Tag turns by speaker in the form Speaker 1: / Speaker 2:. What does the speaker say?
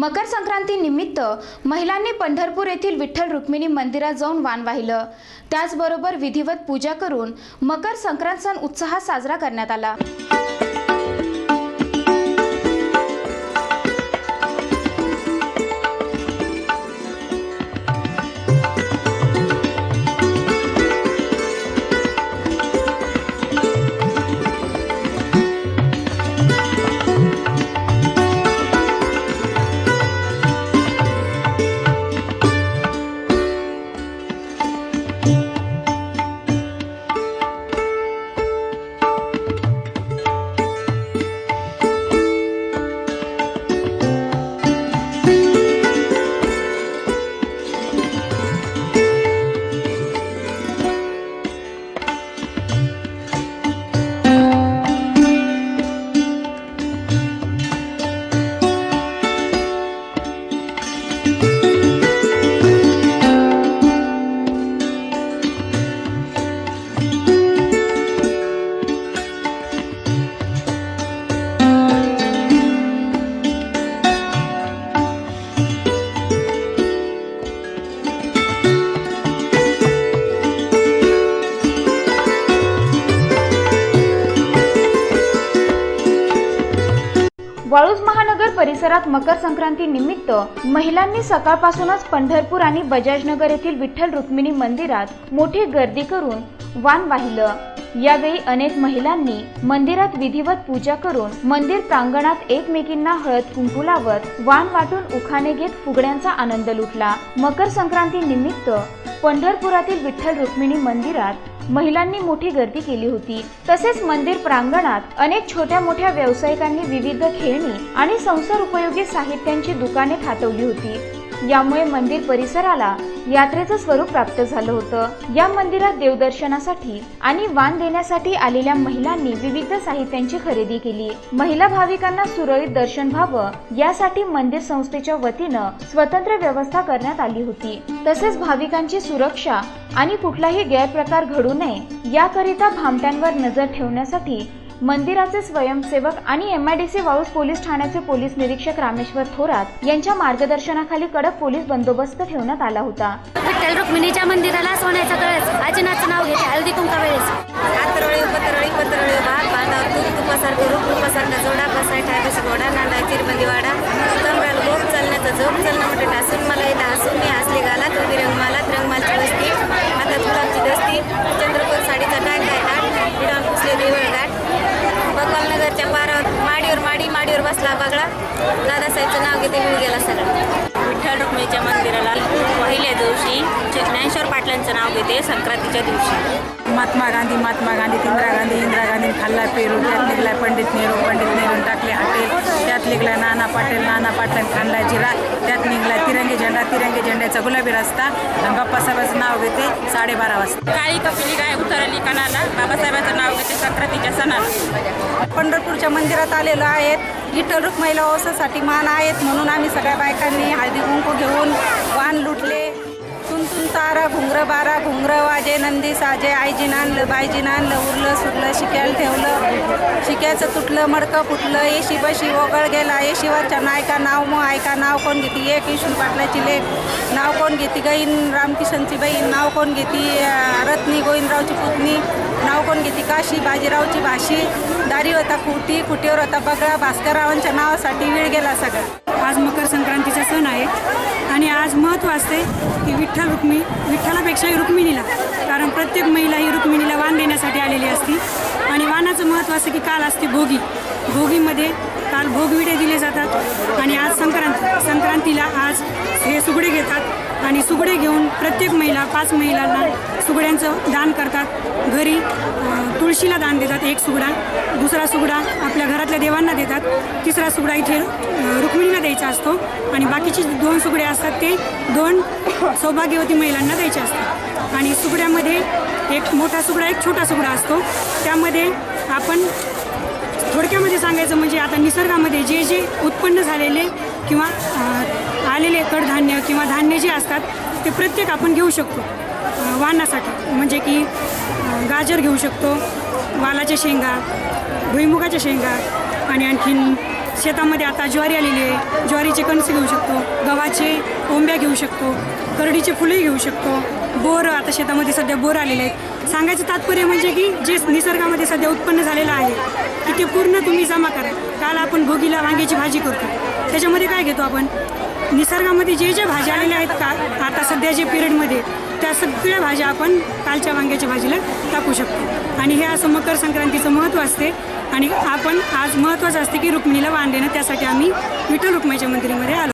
Speaker 1: मकर संक्रांती निमित्त महिलांनी पंढरपूर येथील विठ्ठल रुक्मिणी मंदिरात जाऊन वाण वाहिलं। त्याचबरोबर विधिवत पूजा करून मकर संक्रांत सण उत्साहात साजरा करण्यात आला। वाळूज महानगर परिसरात मकर संक्रांती निमित्त महिलांनी सकाळपासूनच पंढरपूर आणि बजाजनगर येथील विठ्ठल रुक्मिणी मंदिरात मोठी गर्दी करून वाण वाहिलं। यावेळी अनेक महिलांनी मंदिरात विधिवत पूजा करून मंदिर प्रांगणात एकमेकींना हळद कुंकू लावत वाण वाटून उखाणे घेत फुगड्यांचा आनंद लुटला। मकर संक्रांती निमित्त पंढरपुरातील विठ्ठल रुक्मिणी मंदिरात महिलांनी मोठी गर्दी केली होती। तसेच मंदिर प्रांगणात अनेक छोट्या मोठ्या व्यावसायिकांनी विविध खेळणी आणि संसार उपयोगी साहित्यांची दुकाने थाटवली होती। यामुळे मंदिर परिसराला यात्रेचं स्वरूप प्राप्त झालं होतं। या मंदिरात देवदर्शनासाठी आणि वाण देण्यासाठी आलेल्या महिलांनी विविध साहित्यांची खरेदी केली। महिला भाविकांना सुरळीत दर्शन व्हावं यासाठी मंदिर संस्थेच्या वतीनं स्वतंत्र व्यवस्था करण्यात आली होती। तसेच भाविकांची सुरक्षा आणि कुठलाही गैरप्रकार घडू नये याकरिता भामट्यांवर नजर ठेवण्यासाठी मंदिराचे स्वयंसेवक आणि MIDC वाळूज पोलीस ठाण्याचे पोलीस निरीक्षक रामेश्वर थोरात यांच्या मार्गदर्शनाखाली कडक पोलीस बंदोबस्त ठेवण्यात आला होता।
Speaker 2: विठ्ठल रुक्मिणीच्या मंदिराला सोन्याचा कळस आजनाचं नाव घेते हळदी कुंका वेळेस
Speaker 3: आतरळी पतरळी भात बांधावर तूप तुपासारखं रूप रूपासारखा जोडा बसाय ठायबस घोडा नांदा चिरबंदी वाडा कमराला गोप चालण्याचा झोप चालणं म्हटलं टासून मला येतं हसून मी हसले गाला तुम्ही रंगमालाची वस्ती आता फुलांची दस्ती चंद्रपूर साडीचा डाग काय डाग विडान पुसले देवळ घाट बकवालनगरच्या पारावर माडीवर बसला बगळा दादासाहेबचं नाव घेते मी गेला सगळं।
Speaker 4: विठ्ठल रुक्मिणीच्या मंदिराला पहिल्या दिवशी ज्ञानेश्वर पाटलांचं नाव घेते संक्रांतीच्या दिवशी।
Speaker 5: महात्मा गांधी इंदिरा गांधी खाल्ला पेरू त्यात निघला पंडित नेहरू टाकले हॉटेल त्यात निघला नाना पाटील खाल्ला जिरा त्यात निघला तिरंगी झेंड्याचा गुलाबी रस्ता आणि बाप्पासाहेबांचं नाव घेते 12:30 वाजता।
Speaker 4: काळी कपिली गाय उतरली कणाला बाबासाहेबांचं नाव घेते संक्रांतीच्या सणाला।
Speaker 5: पंढरपूरच्या मंदिरात आलेलो आहेत विठ्ठल रुक्मिणीला ओसासाठी मान आहेत म्हणून आम्ही सगळ्या बायकांनी हळदी कुंकू घेऊन वाण लुटले। तुंतून तारा घुंगरं वाजे नंदी साजे आईजीन आणलं बायजीन आणलं उरलं सुरलं शिक्याला ठेवलं शिक्याचं तुटलं मडकं फुटलं येशी बशी ओगळ गेला येशीवरच्या नायका नाव मग ऐका नाव कोण घेती एक किशोर पाटलाची लेख नाव कोण घेती गाईन रामकिशनची बहीण नाव कोण घेती रत्नी गोविंदरावची पुतणी नाव कोण घेती काशी बाजीरावची भाशी दारी होता कुटीवर होता बगळा भास्कररावांच्या नावासाठी वेळ गेला सगळा।
Speaker 6: आज मकर संक्रांतीचा सण आहे आणि आज महत्त्व असते की विठ्ठलापेक्षाही रुक्मिणीला, कारण प्रत्येक महिला ही रुक्मिणीला वाण देण्यासाठी आलेली असते। आणि वाणाचं महत्त्व असं की काल असते भोगीमध्ये काल भोगविडे दिले जातात आणि आज संक्रांतीला आज हे सुगडे घेतात आणि सुगडे घेऊन प्रत्येक महिला 5 महिलांना सुगड्यांचं दान करतात। घरी तुळशीला दान देतात 1 सुगडा, दुसरा सुगडा आपल्या घरातल्या देवांना देतात, तिसरा सुगडा इथे रुक्मिणीला द्यायचा असतो आणि बाकीचे 2 सुगडे असतात ते 2 सौभाग्यवती महिलांना द्यायचे असतात। आणि सुगड्यामध्ये एक मोठा सुगडा एक छोटा सुगडा असतो। त्यामध्ये आपण थोडक्यामध्ये सांगायचं म्हणजे आता निसर्गामध्ये जे उत्पन्न झालेले किंवा आलेले कडधान्य किंवा धान्य जे असतात ते प्रत्येक आपण घेऊ शकतो वाणासाठी। म्हणजे की गाजर घेऊ शकतो, वालाच्या शेंगा, भुईमुगाच्या शेंगा आणि आणखीन शेतामध्ये आता ज्वारी आलेली आहे, ज्वारीचे कणसे घेऊ शकतो, गव्हाचे ओंब्या घेऊ शकतो, करडीचे फुले घेऊ शकतो, बोर आता शेतामध्ये सध्या बोर आलेले आहेत. सांगायचं तात्पर्य म्हणजे की जे निसर्गामध्ये सध्या उत्पन्न झालेलं आहे की ते पूर्ण तुम्ही जमा करा. काल आपण भोगीला वांग्याची भाजी करतो, त्याच्यामध्ये काय घेतो आपण, निसर्गामध्ये जे जे भाज्या आलेल्या आहेत का आता सध्या जे पिरियडमध्ये, त्या सगळ्या भाज्या आपण कालच्या वांग्याच्या भाजीला टाकू शकतो. आणि हे असं मकर संक्रांतीचं महत्त्व असते. आणि आपण आज महत्त्वाचं असते की रुक्मिणीला वाण देणं, त्यासाठी आम्ही विठ्ठल रुक्माईच्या मंदिरामध्ये आलो.